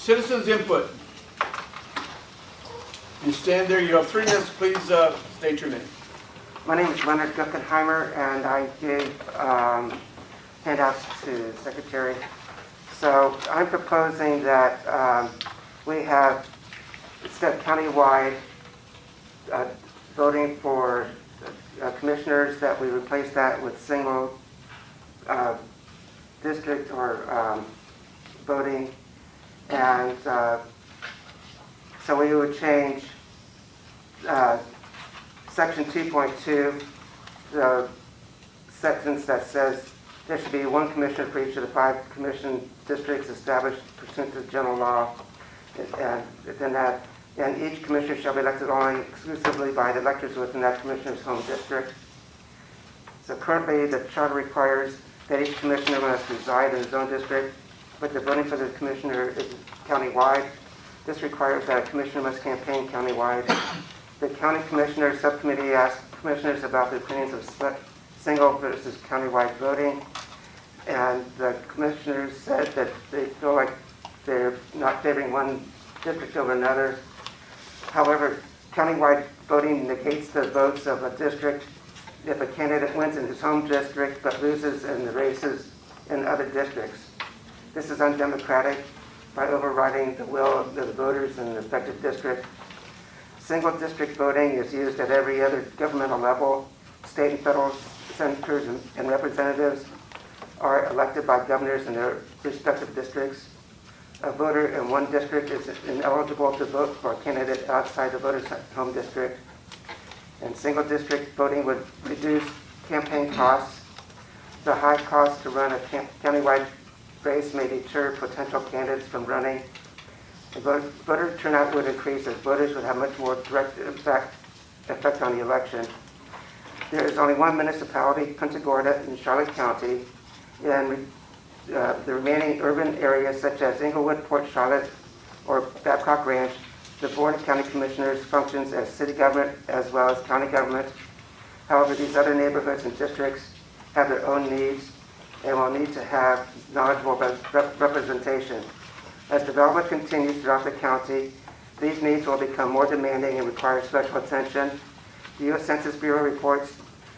Citizens input. You stand there, you have 3 minutes, please state your name. My name is Leonard Guckenheimer, and I gave handouts to the Secretary. So I'm proposing that we have, instead of countywide voting for commissioners, that we replace that with single district or voting. And so we would change Section 2.2, the sentence that says there should be 1 commissioner for each of the 5 commission districts established pursuant to general law, and each commissioner shall be elected only exclusively by the electors within that commissioner's home district. So currently, the charter requires that each commissioner must reside in his own district, but the voting for the commissioner is countywide. This requires that a commissioner must campaign countywide. The county commissioner subcommittee asked commissioners about the opinions of single versus countywide voting, and the commissioners said that they feel like they're not favoring one district over another. However, countywide voting negates the votes of a district if a candidate wins in his home district but loses in the races in other districts. This is undemocratic by overriding the will of the voters in the affected district. Single district voting is used at every other governmental level. State and federal senators and representatives are elected by governors in their respective districts. A voter in one district is ineligible to vote for a candidate outside the voter's home district. And single district voting would reduce campaign costs. The high cost to run a countywide race may deter potential candidates from running. Voter turnout would increase as voters would have much more direct effect on the election. There is only 1 municipality, Punta Gorda, in Charlotte County, and the remaining urban areas such as Englewood, Port Charlotte, or Babcock Ranch, the Board of County Commissioners functions as city government as well as county government. However, these other neighborhoods and districts have their own needs and will need to have knowledgeable representation. As development continues throughout the county, these needs will become more demanding and require special attention. The U.S. Census Bureau reports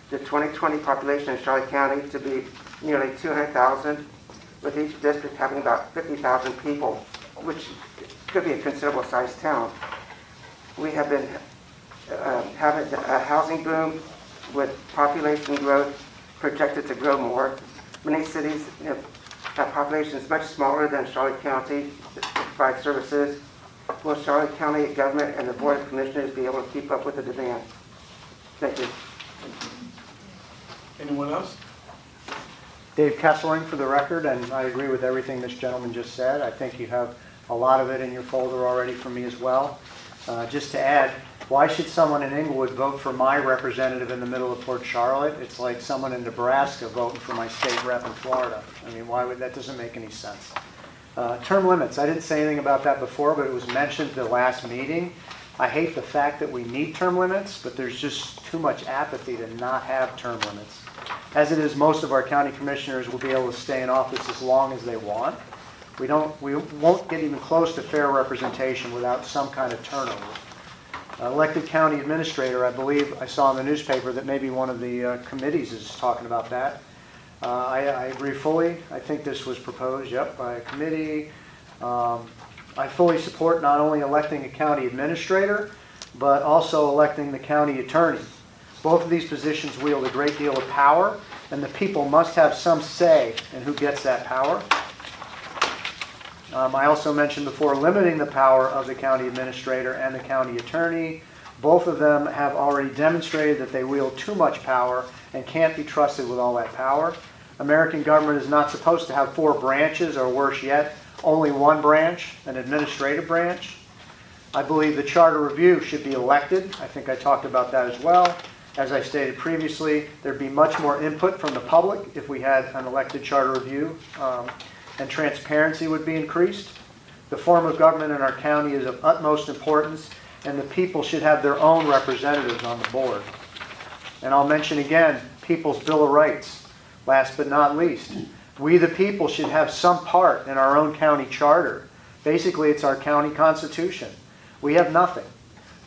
the 2020 population in Charlotte County to be nearly 200,000, with each district having about 50,000 people, which could be a considerable sized town. We have been having a housing boom with population growth projected to grow more. Many cities have populations much smaller than Charlotte County to provide services. Will Charlotte County government and the Board of Commissioners be able to keep up with the demand? Thank you. Anyone else? Dave Kesseling for the record, and I agree with everything this gentleman just said. I think you have a lot of it in your folder already from me as well. Just to add, why should someone in Englewood vote for my representative in the middle of Port Charlotte? It's like someone in Nebraska voting for my state rep in Florida. I mean, why would that? Doesn't make any sense. Term limits. I didn't say anything about that before, but it was mentioned at the last meeting. I hate the fact that we need term limits, but there's just too much apathy to not have term limits. As it is, most of our county commissioners will be able to stay in office as long as they want. We won't get even close to fair representation without some kind of turnover. Elected county administrator, I believe I saw in the newspaper that maybe one of the committees is talking about that. I agree fully. I think this was proposed, by a committee. I fully support not only electing a county administrator, but also electing the county attorney. Both of these positions wield a great deal of power, and the people must have some say in who gets that power. I also mentioned before limiting the power of the county administrator and the county attorney. Both of them have already demonstrated that they wield too much power and can't be trusted with all that power. American government is not supposed to have 4 branches, or worse yet, only 1 branch, an administrative branch. I believe the charter review should be elected. I think I talked about that as well. As I stated previously, there'd be much more input from the public if we had an elected charter review, and transparency would be increased. The form of government in our county is of utmost importance, and the people should have their own representatives on the board. And I'll mention again, People's Bill of Rights. Last but not least, we the people should have some part in our own county charter. Basically, it's our county constitution. We have nothing.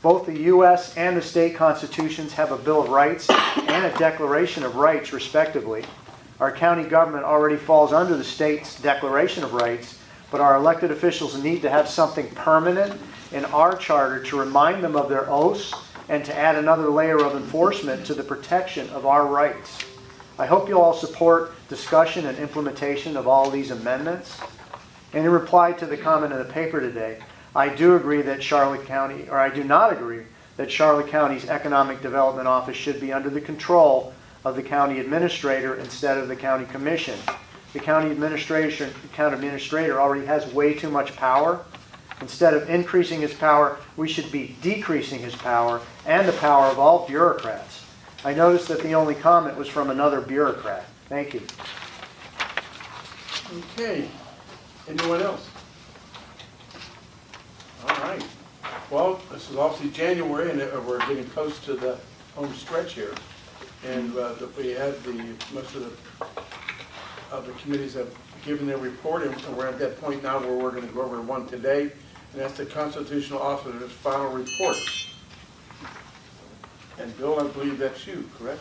Both the U.S. and the state constitutions have a Bill of Rights and a Declaration of Rights, respectively. Our county government already falls under the state's Declaration of Rights, but our elected officials need to have something permanent in our charter to remind them of their oaths and to add another layer of enforcement to the protection of our rights. I hope you'll all support discussion and implementation of all these amendments. And in reply to the comment in the paper today, I do agree that Charlotte County, or I do not agree that Charlotte County's Economic Development Office should be under the control of the county administrator instead of the county commission. The county administrator already has way too much power. Instead of increasing his power, we should be decreasing his power and the power of all bureaucrats. I noticed that the only comment was from another bureaucrat. Thank you. Okay. Anyone else? All right. Well, this is obviously January, and we're getting close to the home stretch here. And we had most of the committees have given their report, and we're at that point now where we're going to go over one today, and that's the constitutional officer's final report. And Bill, I believe that's you, correct?